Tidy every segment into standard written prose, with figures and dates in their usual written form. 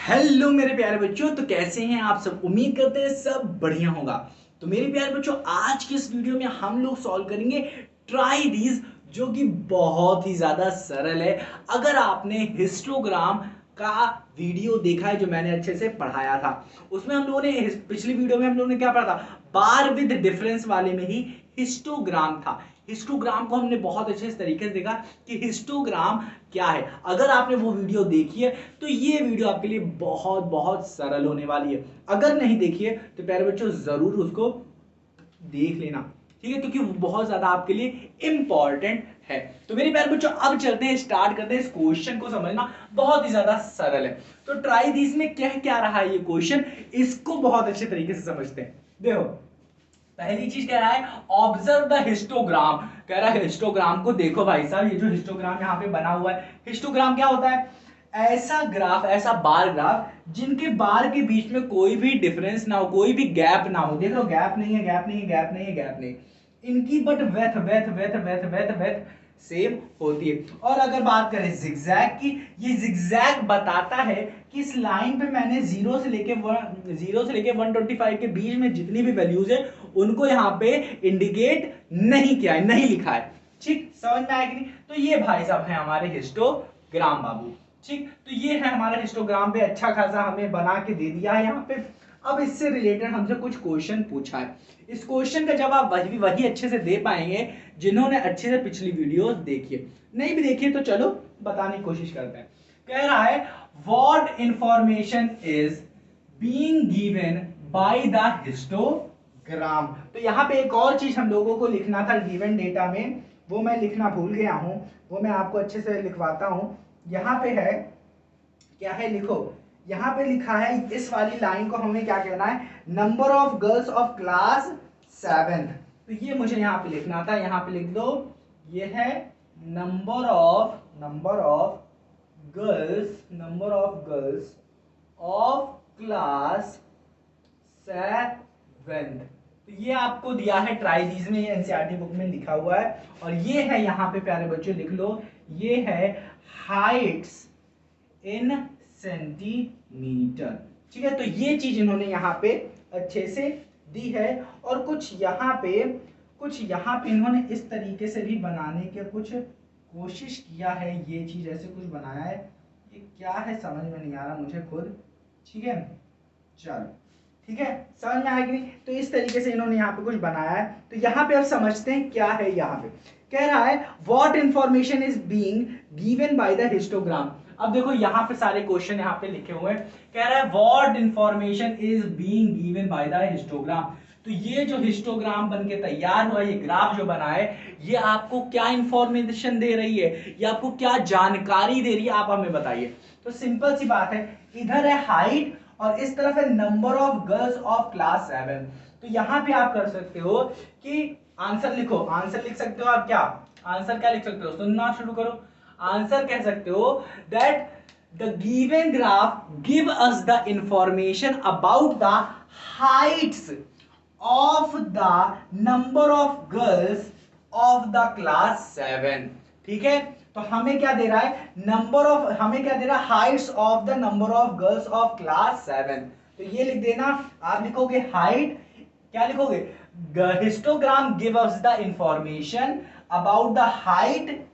Hello मेरे प्यारे बच्चों, तो कैसे हैं आप सब। उम्मीद करते हैं सब बढ़िया होगा। तो मेरे प्यारे बच्चों, आज की इस वीडियो में हम लोग सॉल्व करेंगे ट्राई दीज, जो कि बहुत ही ज्यादा सरल है। अगर आपने हिस्टोग्राम का वीडियो देखा है जो मैंने अच्छे से पढ़ाया था, उसमें हम लोगों ने पिछली वीडियो में हम लोगों ने क्या पढ़ा था, बार विद डिफरेंस वाले में ही हिस्टोग्राम था। हिस्टोग्राम को हमने बहुत अच्छे तरीके से देखा कि हिस्टोग्राम क्या है। अगर आपने वो वीडियो देखी है तो ये वीडियो आपके लिए बहुत बहुत सरल होने वाली है। अगर नहीं देखी है तो प्यारे बच्चों जरूर उसको देख लेना, ठीक है, क्योंकि वो बहुत ज्यादा आपके लिए इंपॉर्टेंट है। तो मेरे प्यारे बच्चों, अब चलते हैं, स्टार्ट करते हैं। इस क्वेश्चन को समझना बहुत ही ज्यादा सरल है। तो ट्राई दिस में क्या क्या रहा है ये क्वेश्चन, इसको बहुत अच्छे तरीके से समझते हैं। देखो, पहली चीज कह रहा है ऑब्जर्व द हिस्टोग्राम। कह रहा है हिस्टोग्राम को देखो भाई साहब, ये जो हिस्टोग्राम यहाँ पे बना हुआ है, हिस्टोग्राम क्या होता है? ऐसा ग्राफ, ऐसा बार ग्राफ जिनके बार के बीच में कोई भी डिफरेंस ना हो, कोई भी गैप ना हो। देख लो, गैप नहीं है, गैप नहीं है, गैप नहीं है, गैप नहीं, इनकी but weight weight weight weight weight weight same होती है। और अगर बात करें जिगजैग की, ये जिगजैग बताता है कि इस लाइन पे मैंने जीरो से लेके 125 के बीच में जितनी भी वैल्यूज है उनको यहाँ पे इंडिकेट नहीं किया है, नहीं लिखा है। ठीक, समझ में आया कि नहीं? तो ये भाई साहब है हमारे हिस्टोग्राम बाबू। ठीक, तो ये है हमारा हिस्टोग्राम पे अच्छा खासा हमें बना के दे दिया है यहाँ पे। अब इससे रिलेटेड हमसे कुछ क्वेश्चन पूछा है। इस क्वेश्चन का जवाब वही अच्छे से दे पाएंगे जिन्होंने अच्छे से पिछली वीडियोस देखी है। नहीं भी देखी तो चलो बताने की कोशिश करते हैं। कह रहा है what information is being given by the histogram. तो यहाँ पे एक और चीज हम लोगों को लिखना था गिवन डेटा में, वो मैं लिखना भूल गया हूं, वो मैं आपको अच्छे से लिखवाता हूं। यहाँ पे है, क्या है, लिखो। यहाँ पे लिखा है, इस वाली लाइन को हमें क्या कहना है, number of girls of class 7। तो ये मुझे यहाँ पे लिखना था, यहाँ पे लिख दो, ये है number of girls of class 7। तो ये आपको दिया है ट्राई दीज में, ये एनसीईआरटी बुक में लिखा हुआ है। और ये है यहाँ पे प्यारे बच्चों, लिख लो, ये है हाइट्स इन सेंटीमीटर। ठीक है, तो ये चीज इन्होंने यहाँ पे अच्छे से दी है। और कुछ यहाँ पे इन्होंने इस तरीके से भी बनाने की कुछ कोशिश किया है। ये चीज ऐसे कुछ बनाया है, ये क्या है समझ में नहीं आ रहा मुझे खुद। ठीक है, चलो, ठीक है, समझ में आया कि नहीं? तो इस तरीके से इन्होंने यहाँ पे कुछ बनाया है। तो यहाँ पे अब समझते हैं क्या है। यहाँ पे कह रहा है what information is being given by the histogram. अब देखो, यहाँ पे सारे क्वेश्चन यहाँ पे लिखे हुए हैं। कह रहा है what information is being given by the histogram. तो ये जो हिस्टोग्राम बन के तैयार हुआ, ये ग्राफ जो बना है, ये आपको क्या इंफॉर्मेशन दे रही है, ये आपको क्या जानकारी दे रही है, आप हमें बताइए। तो सिंपल सी बात है, इधर है हाइट और इस तरफ है number of girls of class 7। तो यहां पे आप कर सकते हो कि आंसर लिखो, आंसर लिख सकते हो आप। क्या आंसर क्या लिख सकते हो, सुनना शुरू करो। आंसर कह सकते हो that the given graph give us the information about the Heights of the number of girls of the class 7। ठीक है, तो हमें क्या दे रहा है, हमें क्या दे रहा है, Heights of the number of girls of class 7। तो ये लिख देना, आप लिखोगे हाइट, क्या लिखोगे, histogram give us the information about the height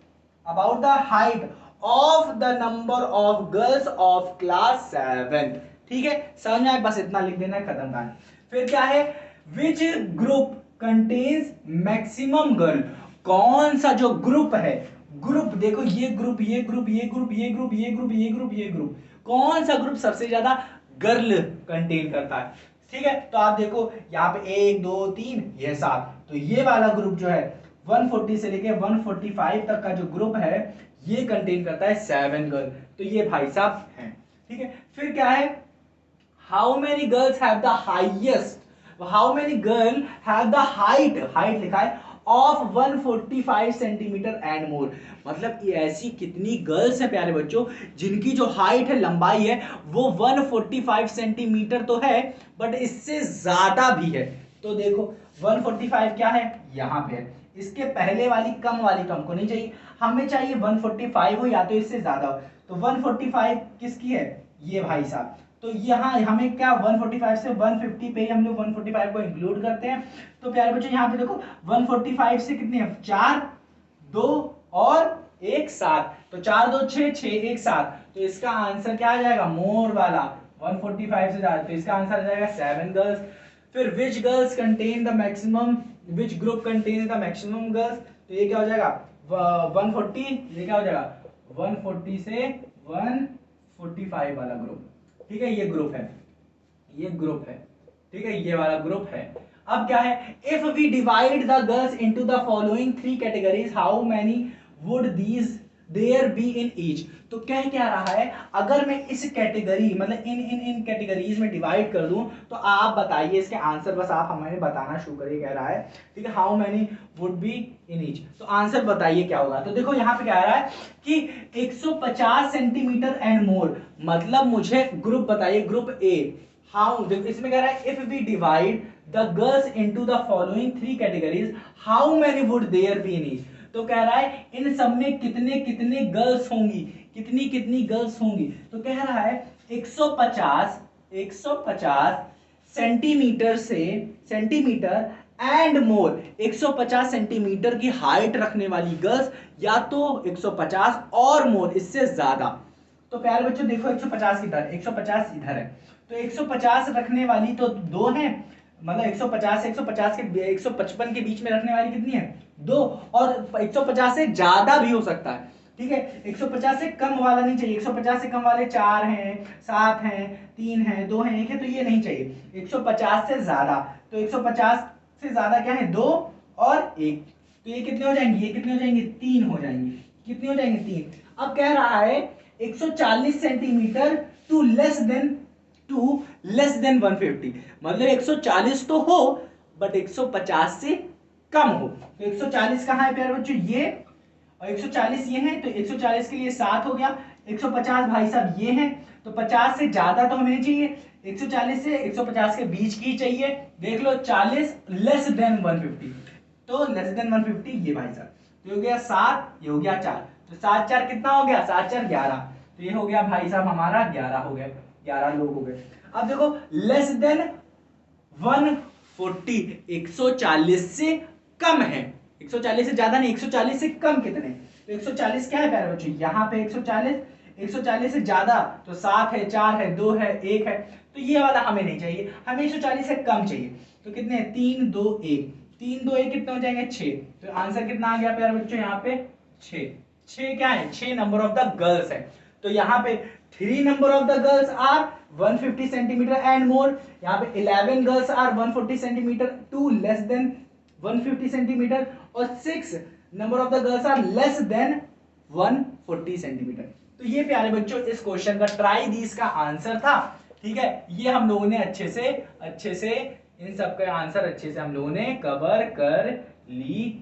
of the number of girls of class 7। ठीक है, समझ में आए? बस इतना लिख देना है, खत्म कहानी। फिर क्या है, which group contains maximum girl. कौन सा जो ग्रुप है, ग्रुप देखो, ये ग्रुप, ये ग्रुप, ये ग्रुप, ये ग्रुप, ये ग्रुप, ये ग्रुप, ये ग्रुप, कौन सा ग्रुप सबसे ज्यादा गर्ल कंटेन करता है। ठीक है, तो आप देखो यहाँ पे 1 2 3 ये 7, तो ये वाला ग्रुप जो है 140 से लेके 145 तक का जो ग्रुप है, ये कंटेन करता है 7 गर्ल। तो ये भाई साहब हैं। ठीक है, फिर क्या है, how many girls have the highest, how many girl have the height लिखा है ऑफ 145 सेंटीमीटर एंड मोर। मतलब ये ऐसी कितनी गर्ल्स हैं प्यारे बच्चों जिनकी जो हाइट है, लंबाई है, वो 145 सेंटीमीटर तो है, बट इससे ज्यादा भी है। तो देखो 145 क्या है, यहाँ पे है। इसके पहले वाली कम वाली तो हमको नहीं चाहिए, हमें चाहिए 145 हो या तो इससे ज्यादा हो। तो 145 किसकी है, ये भाई साहब। तो यहाँ हमें क्या 145 से 150 पे ही हम लोग 145 को इंक्लूड करते हैं। तो प्यारे बच्चों यहाँ पे देखो 145 से कितने हैं, 4 2 और 1 7, तो 4 2 6 6 1 7, तो इसका आंसर क्या आ जाएगा, मोर वाला 145 से ज्यादा, तो इसका आंसर आ जाएगा 7 गर्ल्स। फिर which girls contain the maximum, which group contain the maximum girls, तो ये क्या हो जाएगा 140, ये क्या हो जाएगा 140 से 145 वाला ग्रुप, ठीक है, ये ग्रुप है, ये ग्रुप है, ठीक है, ये वाला ग्रुप है। अब क्या है, if we divide the girls into the following 3 categories how many would these there be in each, तो कह क्या रहा है, अगर मैं इस कैटेगरी मतलब इन कैटेगरीज में डिवाइड कर दूं तो आप बताइए इसके आंसर, बस आप हमें बताना शुरू करिए, कह रहा है, ठीक है, how many would be in each, तो आंसर बताइए क्या होगा। तो देखो यहाँ पे क्या आ रहा है कि 150 सेंटीमीटर एंड मोर, मतलब मुझे ग्रुप बताइए, ग्रुप ए, हाउ, देखो इसमें कह रहा है if we divide the girls into the following 3 categories how many would there be in each, तो कह रहा है इन सब में कितने कितने गर्ल्स होंगी, कितनी कितनी गर्ल्स होंगी, तो कह रहा है 150 सेंटीमीटर से, सेंटीमीटर एंड मोर, 150 सेंटीमीटर की हाइट रखने वाली गर्ल्स, या तो 150 और मोर, इससे ज्यादा। तो प्यारे बच्चों देखो 150 किधर, 150 इधर है, तो 150 रखने वाली तो दो है, मतलब 150 से 150 के 155 के बीच में रखने वाली कितनी है, दो, और 150 से ज्यादा भी हो सकता है, ठीक है, 150 से कम वाला नहीं चाहिए, 150 से कम वाले 4 हैं 7 हैं 3 हैं 2 हैं 1 है, तो ये नहीं चाहिए, 150 से ज्यादा, तो 150 से ज्यादा क्या है, 2 और 1, तो ये कितने हो जाएंगे, ये कितने हो जाएंगे, 3 हो जाएंगे, कितने हो जाएंगे, 3। अब कह रहा है 140 सेंटीमीटर टू लेस देन 150, मतलब 140 तो हो बट 150 से कम हो, तो 140 कहां है प्यारे बच्चों, ये, और 140 ये है, तो 140 के लिए 7 हो गया, 150 भाई साहब ये है, तो 50 से ज्यादा तो हमें नहीं चाहिए, 140 से 150 के बीच की चाहिए, देख लो 40 लेस देन 150, तो लेस देन 150 ये भाई साहब, तो ये हो गया 7, ये हो गया 4, तो 7 4 कितना हो गया, 7 4 11, तो ये हो गया भाई साहब हमारा 11 हो गया, 11 लोग हो गए। अब देखो लेस देन 140, 140 से कम है, 140 से ज्यादा नहीं, 140 से कम कितने, तो 140 क्या है प्यारे बच्चों, यहाँ पे 140, 140 से ज्यादा तो 7 है 4 है 2 है 1 है, तो ये वाला हमें नहीं चाहिए, हमें 140 से कम चाहिए, तो कितने 3 2 1, 3 2 1 कितने हो जाएंगे 6, तो आंसर कितना आ गया प्यारे बच्चों, यहाँ पे 6, 6 क्या है, 6 नंबर ऑफ द गर्ल्स है, तो यहाँ पे 3 number of the girls are 150 centimetre and more, यहाँ पे 11 girls are 140 centimetre to less than 150 centimetre, और 6 number of the girls are less than 140 centimetre. तो ये प्यारे बच्चों इस क्वेश्चन का ट्राई दीस का आंसर था, ठीक है, ये हम लोगों ने अच्छे से इन सब का आंसर अच्छे से हम लोगों ने कवर कर ली।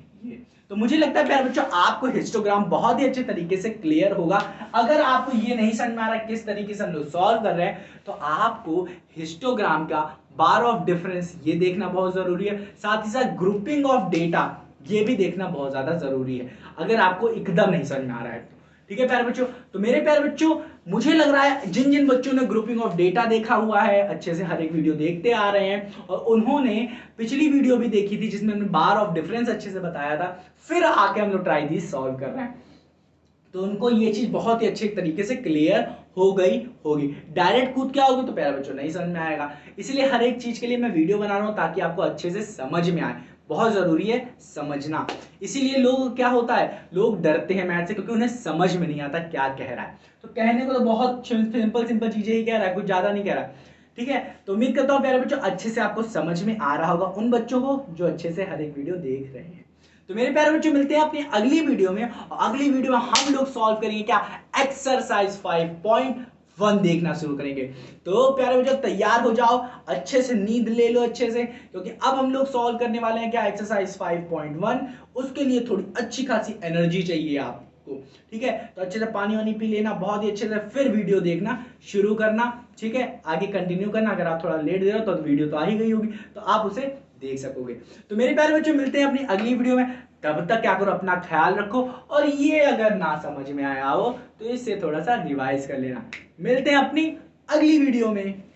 तो मुझे लगता है प्यारे बच्चों आपको हिस्टोग्राम बहुत ही अच्छे तरीके से क्लियर होगा। अगर आपको ये नहीं समझ में आ रहा किस तरीके से हम लोग सॉल्व कर रहे हैं, तो आपको हिस्टोग्राम का बार ऑफ डिफरेंस ये देखना बहुत जरूरी है, साथ ही साथ ग्रुपिंग ऑफ डेटा ये भी देखना बहुत ज्यादा जरूरी है, अगर आपको एकदम नहीं समझ में आ रहा है तो, ठीक है प्यारे बच्चों। तो मेरे प्यारे बच्चों मुझे लग रहा है जिन जिन बच्चों ने ग्रुपिंग ऑफ डेटा देखा हुआ है, अच्छे से हर एक वीडियो देखते आ रहे हैं, और उन्होंने पिछली वीडियो भी देखी थी जिसमें हमने बार ऑफ डिफरेंस अच्छे से बताया था, फिर आके हम लोग ट्राई दीस सॉल्व कर रहे हैं, तो उनको ये चीज बहुत ही अच्छे तरीके से क्लियर हो गई होगी। डायरेक्ट कूद क्या होगी तो प्यारे बच्चों नहीं समझ में आएगा, इसलिए हर एक चीज के लिए मैं वीडियो बना रहा हूं ताकि आपको अच्छे से समझ में आए, बहुत जरूरी है समझना। इसीलिए लोग क्या होता है, लोग डरते हैं मैथ से क्योंकि उन्हें समझ में नहीं आता क्या कह रहा है, तो कहने को तो बहुत सिंपल चीजें ही कह रहा है, कुछ ज्यादा नहीं कह रहा, ठीक है। तो उम्मीद करता हूं प्यारे बच्चों अच्छे से आपको समझ में आ रहा होगा, उन बच्चों को जो अच्छे से हर एक वीडियो देख रहे हैं। तो मेरे प्यारे बच्चों मिलते हैं अपनी अगली वीडियो में, और अगली वीडियो में हम लोग सॉल्व करेंगे क्या, एक्सरसाइज 5.1 देखना शुरू करेंगे। तो प्यारे बच्चों तैयार हो जाओ, अच्छे से नींद ले लो अच्छे से, क्योंकि अब हम लोग सॉल्व करने वाले हैं क्या, एक्सरसाइज 5.1। उसके लिए थोड़ी अच्छी खासी एनर्जी चाहिए आपको, ठीक है। तो अच्छे से पानी वानी पी लेना बहुत ही अच्छे से, फिर वीडियो देखना शुरू करना, ठीक है, आगे कंटिन्यू करना। अगर आप थोड़ा लेट दे रहे हो तो वीडियो तो आ ही गई होगी, तो आप उसे देख सकोगे। तो मेरे प्यारे बच्चों मिलते हैं अपनी अगली वीडियो में, तब तक क्या करो, अपना ख्याल रखो, और ये अगर ना समझ में आया हो तो इससे थोड़ा सा रिवाइज कर लेना। मिलते हैं अपनी अगली वीडियो में।